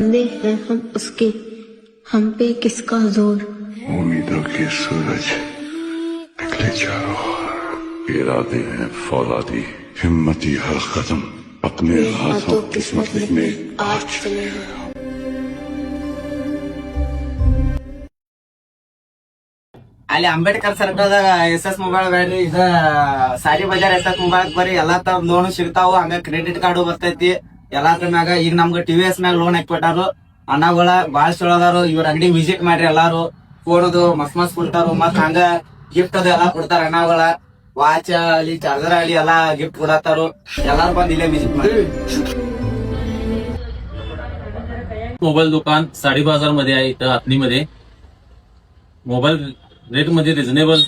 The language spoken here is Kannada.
बंदे हैं हम उसके, हम पे किसका जोर। उम्मीदों के सूरज निकले चारों ओर, इरादे हैं फौलादी, हिम्मती हर कदम अपने हाथों किस्मत लिखने आज चले हैं। ಅಲ್ಲಿ ಅಂಬೇಡ್ಕರ್ ಸರ್ಕಲ್ದಾಗ SS ಮೊಬೈಲ್ ಬ್ಯಾಡ್ರಿ ಇದ ಸಾಲಿ ಬಜಾರ್ SS ಮೊಬೈಲ್ ಬರೀ ಎಲ್ಲಾ ತರ ಲೋನ್ ಸಿಗ್ತಾವ. ಹಂಗ ಕ್ರೆಡಿಟ್ ಕಾರ್ಡು ಬರ್ತೈತಿ ಎಲ್ಲಾ ತರ ಮ್ಯಾಗ. ಈಗ ನಮ್ಗ TVS ಮ್ಯಾಗ ಲೋನ್ ಹಾಕ್ಬಿಟ್ಟಾರು. ಅಣ್ಣಗಳ ಬಾಳ ಚಲೋದಾರು. ಇವ್ರ ಅಂಗಡಿ ವಿಸಿಟ್ ಮಾಡ್ರಿ ಎಲ್ಲಾರು. ಫೋನದು ಮಸ್ತ್ ಕೊಡ್ತಾರು. ಮತ್ ಹಂಗ ಗಿಫ್ಟ್ ಅದು ಎಲ್ಲಾ ಕೊಡ್ತಾರ. ಅಣ್ಣಗಳ ವಾಚ್ ಅಲ್ಲಿ ಚಾರ್ಜರ್ ಅಲ್ಲಿ ಎಲ್ಲಾ ಗಿಫ್ಟ್ ಕೊಡತ್ತಾರು. ಎಲ್ಲಾರು ಬಂದ್ ಇಲ್ಲೇ ವಿಸಿಟ್ ಮಾಡ್ರಿ. मोबाईल दुकान साडी बाजार मध्ये आहे. इथं आतनीमध्ये मोबाईल रेट मध्ये रिझनेबल